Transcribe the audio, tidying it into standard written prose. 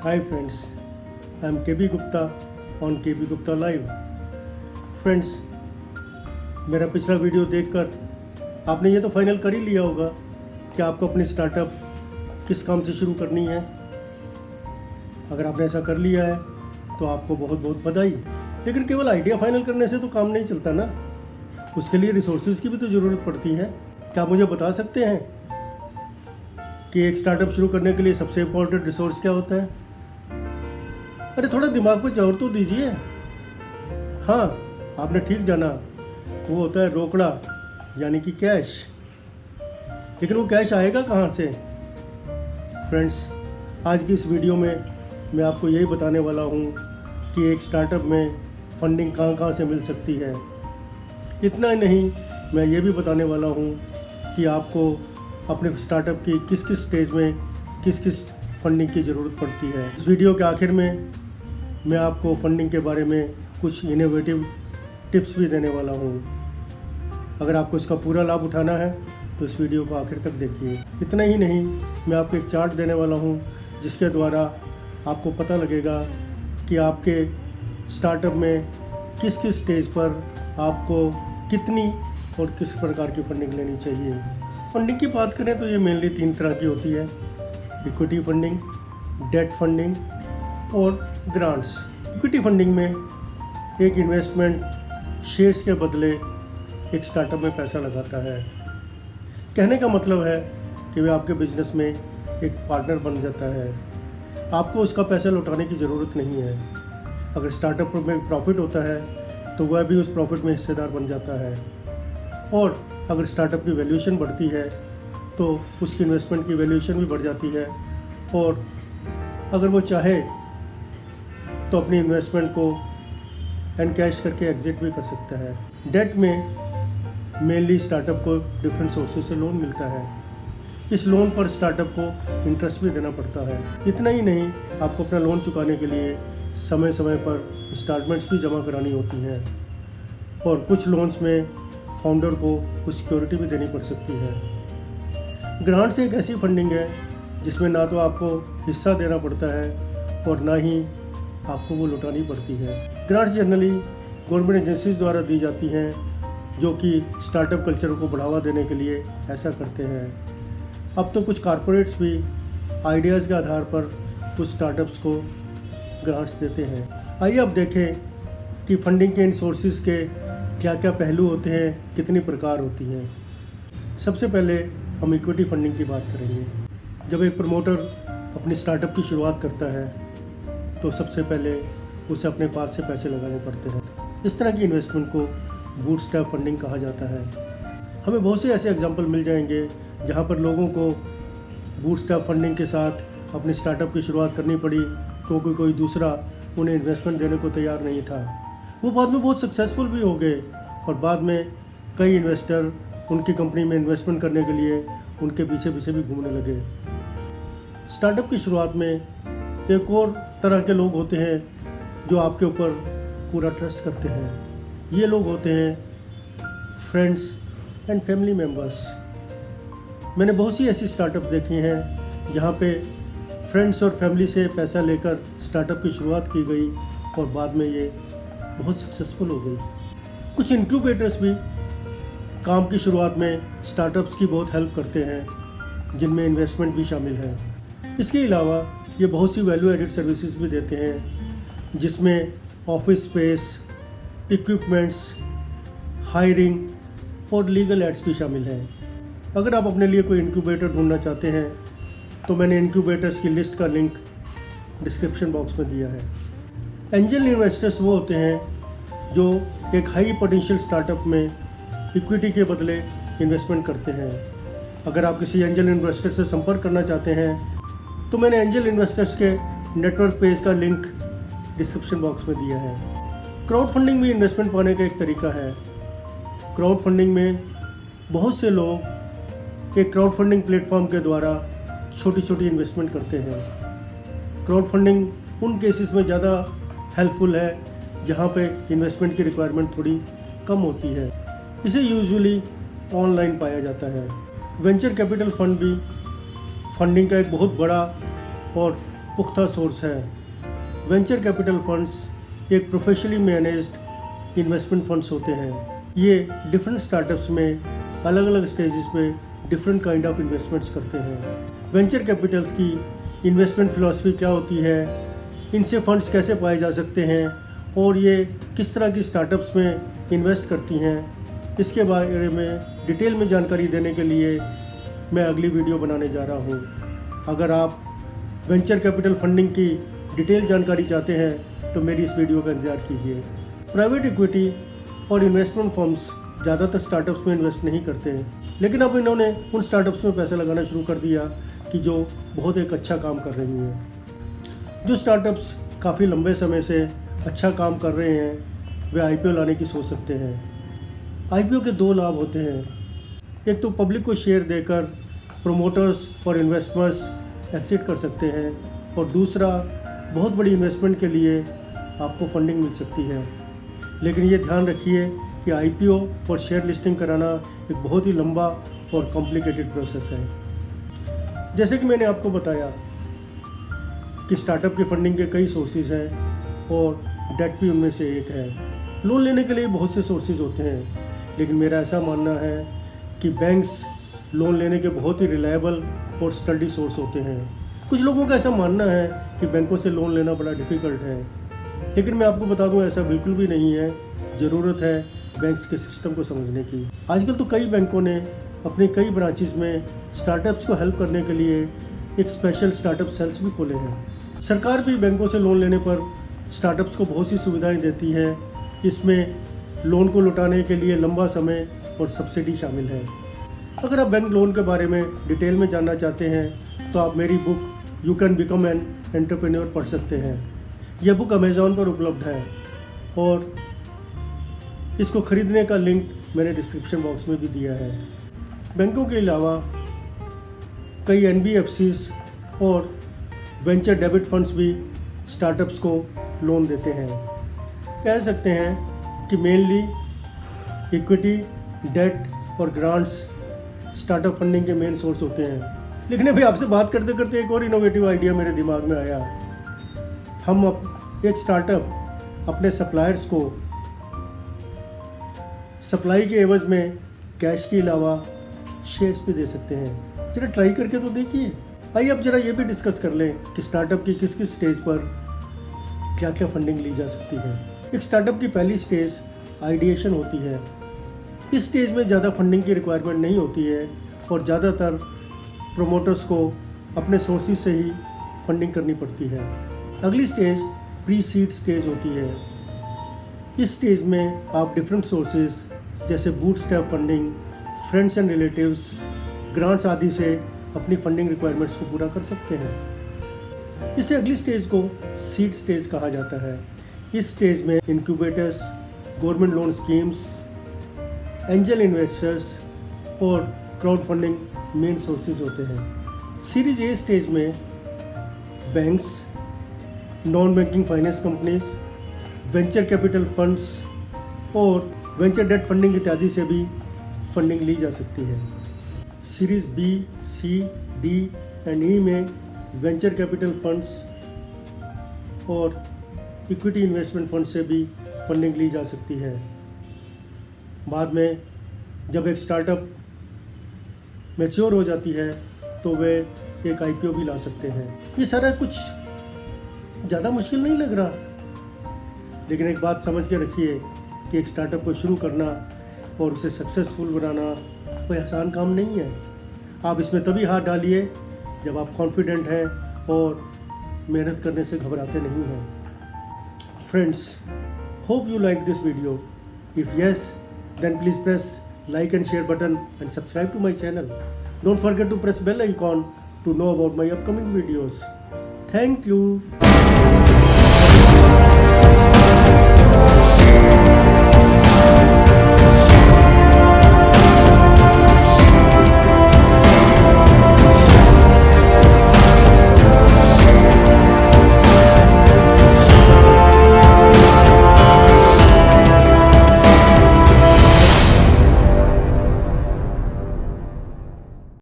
Hi friends, I am KB Gupta on KB Gupta Live. Friends, मेरा पिछला video देखकर आपने ये तो फाइनल कर ही लिया होगा कि आपको अपनी स्टार्टअप किस काम से शुरू करनी है। अगर आपने ऐसा कर लिया है तो आपको बहुत बहुत बधाई। लेकिन केवल आइडिया फाइनल करने से तो काम नहीं चलता ना, उसके लिए रिसोर्सेज की भी तो ज़रूरत पड़ती है। क्या आप मुझे बता सकते हैं कि एक स्टार्टअप शुरू करने के लिए सबसे इम्पोर्टेंट रिसोर्स क्या होता है? अरे थोड़ा दिमाग पर जोर तो दीजिए। हाँ, आपने ठीक जाना, वो होता है रोकड़ा, यानी कि कैश। लेकिन वो कैश आएगा कहाँ से? फ्रेंड्स, आज की इस वीडियो में मैं आपको यही बताने वाला हूँ कि एक स्टार्टअप में फंडिंग कहाँ से मिल सकती है। इतना ही नहीं, मैं ये भी बताने वाला हूँ कि आपको अपने स्टार्टअप की किस किस स्टेज में किस किस फंडिंग की ज़रूरत पड़ती है। इस वीडियो के आखिर में मैं आपको फंडिंग के बारे में कुछ इनोवेटिव टिप्स भी देने वाला हूँ। अगर आपको इसका पूरा लाभ उठाना है तो इस वीडियो को आखिर तक देखिए। इतना ही नहीं, मैं आपको एक चार्ट देने वाला हूँ जिसके द्वारा आपको पता लगेगा कि आपके स्टार्टअप में किस किस स्टेज पर आपको कितनी और किस प्रकार की फंडिंग लेनी चाहिए। फंडिंग की बात करें तो ये मेनली 3 तरह की होती है: इक्विटी फंडिंग, डेट फंडिंग और ग्रांट्स। इक्विटी फंडिंग में एक इन्वेस्टमेंट शेयर्स के बदले एक स्टार्टअप में पैसा लगाता है। कहने का मतलब है कि वह आपके बिजनेस में एक पार्टनर बन जाता है। आपको उसका पैसा लौटाने की ज़रूरत नहीं है। अगर स्टार्टअप में प्रॉफिट होता है तो वह भी उस प्रॉफिट में हिस्सेदार बन जाता है। और अगर स्टार्टअप की वैल्यूएशन बढ़ती है तो उसकी इन्वेस्टमेंट की वैल्यूएशन भी बढ़ जाती है, और अगर वो चाहे तो अपनी इन्वेस्टमेंट को एनकैश करके एग्जिट भी कर सकता है। डेट में मेनली स्टार्टअप को डिफरेंट सोर्सेज से लोन मिलता है। इस लोन पर स्टार्टअप को इंटरेस्ट भी देना पड़ता है। इतना ही नहीं, आपको अपना लोन चुकाने के लिए समय समय पर इंस्टॉलमेंट्स भी जमा करानी होती हैं, और कुछ लोन्स में फाउंडर को कुछ सिक्योरिटी भी देनी पड़ सकती है। ग्रांट्स एक ऐसी फंडिंग है जिसमें ना तो आपको हिस्सा देना पड़ता है और ना ही आपको वो लौटानी पड़ती है। ग्रांट्स जनरली गवर्नमेंट एजेंसीज द्वारा दी जाती हैं जो कि स्टार्टअप कल्चर को बढ़ावा देने के लिए ऐसा करते हैं। अब तो कुछ कॉरपोरेट्स भी आइडियाज़ के आधार पर कुछ स्टार्टअप्स को ग्रांट्स देते हैं। आइए अब देखें कि फंडिंग के इन सोर्सेज के क्या क्या पहलू होते हैं, कितनी प्रकार होती हैं। सबसे पहले हम इक्विटी फंडिंग की बात करेंगे। जब एक प्रमोटर अपनी स्टार्टअप की शुरुआत करता है तो सबसे पहले उसे अपने पास से पैसे लगाने पड़ते हैं। इस तरह की इन्वेस्टमेंट को बूटस्ट्रैप फंडिंग कहा जाता है। हमें बहुत से ऐसे एग्जांपल मिल जाएंगे जहां पर लोगों को बूटस्ट्रैप फंडिंग के साथ अपनी स्टार्टअप की शुरुआत करनी पड़ी क्योंकि कोई दूसरा उन्हें इन्वेस्टमेंट देने को तैयार नहीं था। वो बाद में बहुत सक्सेसफुल भी हो गए, और बाद में कई इन्वेस्टर उनकी कंपनी में इन्वेस्टमेंट करने के लिए उनके पीछे पीछे भी घूमने लगे। स्टार्टअप की शुरुआत में एक और तरह के लोग होते हैं जो आपके ऊपर पूरा ट्रस्ट करते हैं। ये लोग होते हैं फ्रेंड्स एंड फैमिली मेम्बर्स। मैंने बहुत सी ऐसी स्टार्टअप देखी हैं जहाँ पे फ्रेंड्स और फैमिली से पैसा लेकर स्टार्टअप की शुरुआत की गई और बाद में ये बहुत सक्सेसफुल हो गई। कुछ इंक्यूबेटर्स भी काम की शुरुआत में स्टार्टअप्स की बहुत हेल्प करते हैं, जिनमें इन्वेस्टमेंट भी शामिल है। इसके अलावा ये बहुत सी वैल्यू एडेड सर्विसेज भी देते हैं, जिसमें ऑफिस स्पेस, इक्विपमेंट्स, हायरिंग और लीगल एड्स भी शामिल हैं। अगर आप अपने लिए कोई इंक्यूबेटर ढूंढना चाहते हैं तो मैंने इंक्यूबेटर्स की लिस्ट का लिंक डिस्क्रिप्शन बॉक्स में दिया है। एंजल इन्वेस्टर्स वो होते हैं जो एक हाई पोटेंशियल स्टार्टअप में इक्विटी के बदले इन्वेस्टमेंट करते हैं। अगर आप किसी एंजल इन्वेस्टर से संपर्क करना चाहते हैं तो मैंने एंजल इन्वेस्टर्स के नेटवर्क पेज का लिंक डिस्क्रिप्शन बॉक्स में दिया है। क्राउड फंडिंग भी इन्वेस्टमेंट पाने का एक तरीका है। क्राउड फंडिंग में बहुत से लोग एक क्राउड फंडिंग प्लेटफॉर्म के द्वारा छोटी छोटी इन्वेस्टमेंट करते हैं। क्राउड फंडिंग उन केसेस में ज़्यादा हेल्पफुल है जहाँ पे इन्वेस्टमेंट की रिक्वायरमेंट थोड़ी कम होती है। इसे यूजुअली ऑनलाइन पाया जाता है। वेंचर कैपिटल फंड भी फंडिंग का एक बहुत बड़ा और पुख्ता सोर्स है। वेंचर कैपिटल फंड्स एक प्रोफेशनली मैनेज्ड इन्वेस्टमेंट फंड्स होते हैं। ये डिफरेंट स्टार्टअप्स में अलग अलग स्टेजेस पे डिफरेंट काइंड ऑफ इन्वेस्टमेंट्स करते हैं। वेंचर कैपिटल्स की इन्वेस्टमेंट फ़िलॉसफी क्या होती है, इनसे फंड्स कैसे पाए जा सकते हैं और ये किस तरह की स्टार्टअप्स में इन्वेस्ट करती हैं, इसके बारे में डिटेल में जानकारी देने के लिए मैं अगली वीडियो बनाने जा रहा हूँ। अगर आप वेंचर कैपिटल फंडिंग की डिटेल जानकारी चाहते हैं तो मेरी इस वीडियो का इंतज़ार कीजिए। प्राइवेट इक्विटी और इन्वेस्टमेंट फर्म्स ज़्यादातर स्टार्टअप्स में इन्वेस्ट नहीं करते हैं, लेकिन अब इन्होंने उन स्टार्टअप्स में पैसा लगाना शुरू कर दिया कि जो बहुत एक अच्छा काम कर रही हैं। जो स्टार्टअप्स काफ़ी लंबे समय से अच्छा काम कर रहे हैं वे IPO लाने की सोच सकते हैं। IPO के 2 लाभ होते हैं। एक तो पब्लिक को शेयर देकर प्रोमोटर्स और इन्वेस्टर्स एक्सिट कर सकते हैं, और दूसरा बहुत बड़ी इन्वेस्टमेंट के लिए आपको फंडिंग मिल सकती है। लेकिन ये ध्यान रखिए कि IPO और शेयर लिस्टिंग कराना एक बहुत ही लंबा और कॉम्प्लिकेटेड प्रोसेस है। जैसे कि मैंने आपको बताया कि स्टार्टअप की फंडिंग के कई सोर्सेज हैं और डेट भी उनमें से एक है। लोन लेने के लिए बहुत से सोर्सेज होते हैं, लेकिन मेरा ऐसा मानना है कि बैंक्स लोन लेने के बहुत ही रिलायबल और स्टडी सोर्स होते हैं। कुछ लोगों का ऐसा मानना है कि बैंकों से लोन लेना बड़ा डिफ़िकल्ट है, लेकिन मैं आपको बता दूं ऐसा बिल्कुल भी नहीं है। ज़रूरत है बैंक्स के सिस्टम को समझने की। आजकल तो कई बैंकों ने अपने कई ब्रांचेस में स्टार्टअप्स को हेल्प करने के लिए एक स्पेशल स्टार्टअप सेल्स भी खोले हैं। सरकार भी बैंकों से लोन लेने पर स्टार्टअप्स को बहुत सी सुविधाएं देती है। इसमें लोन को लौटाने के लिए लंबा समय और सब्सिडी शामिल है। अगर आप बैंक लोन के बारे में डिटेल में जानना चाहते हैं तो आप मेरी book you can become an entrepreneur पढ़ सकते हैं। यह बुक अमेज़ॉन पर उपलब्ध है और इसको खरीदने का लिंक मैंने डिस्क्रिप्शन बॉक्स में भी दिया है। बैंकों के अलावा कई NBFCs और वेंचर डेबिट फंड्स भी स्टार्टअप्स को लोन देते हैं। कह सकते हैं कि मेनली इक्विटी, डेट और ग्रांट्स स्टार्टअप फंडिंग के मेन सोर्स होते हैं। लेकिन अभी आपसे बात करते करते एक और इनोवेटिव आइडिया मेरे दिमाग में आया। हम एक स्टार्टअप अपने सप्लायर्स को सप्लाई के एवज में कैश के अलावा शेयर्स भी दे सकते हैं। जरा ट्राई करके तो देखिए। आइए अब जरा ये भी डिस्कस कर लें कि स्टार्टअप की किस किस स्टेज पर क्या क्या फंडिंग ली जा सकती है। एक स्टार्टअप की पहली स्टेज आइडिएशन होती है। इस स्टेज में ज़्यादा फंडिंग की रिक्वायरमेंट नहीं होती है और ज़्यादातर प्रोमोटर्स को अपने सोर्सेज से ही फंडिंग करनी पड़ती है। अगली स्टेज प्री सीड स्टेज होती है। इस स्टेज में आप डिफरेंट सोर्सेज जैसे bootstrap funding, friends and relatives, grants आदि से अपनी फंडिंग रिक्वायरमेंट्स को पूरा कर सकते हैं। इसे अगली स्टेज को सीड स्टेज कहा जाता है। इस स्टेज में incubators, government loan schemes, angel investors और क्राउड फंडिंग मेन सोर्सेज होते हैं। सीरीज ए स्टेज में banks, non banking finance companies, venture capital funds और वेंचर डेट फंडिंग इत्यादि से भी फंडिंग ली जा सकती है। Series B, C, D and E में वेंचर कैपिटल फंड्स और इक्विटी इन्वेस्टमेंट फंड से भी फंडिंग ली जा सकती है। बाद में जब एक स्टार्टअप मैच्योर हो जाती है तो वे एक IPO भी ला सकते हैं। ये सारा कुछ ज़्यादा मुश्किल नहीं लग रहा, लेकिन एक बात समझ के रखिए कि एक स्टार्टअप को शुरू करना और उसे सक्सेसफुल बनाना कोई आसान काम नहीं है। आप इसमें तभी हाथ डालिए जब आप कॉन्फिडेंट हैं और मेहनत करने से घबराते नहीं हैं। Friends, hope you like this video. If yes, then please press like and share button and subscribe to my channel. Don't forget to press bell icon to know about my upcoming videos. Thank you.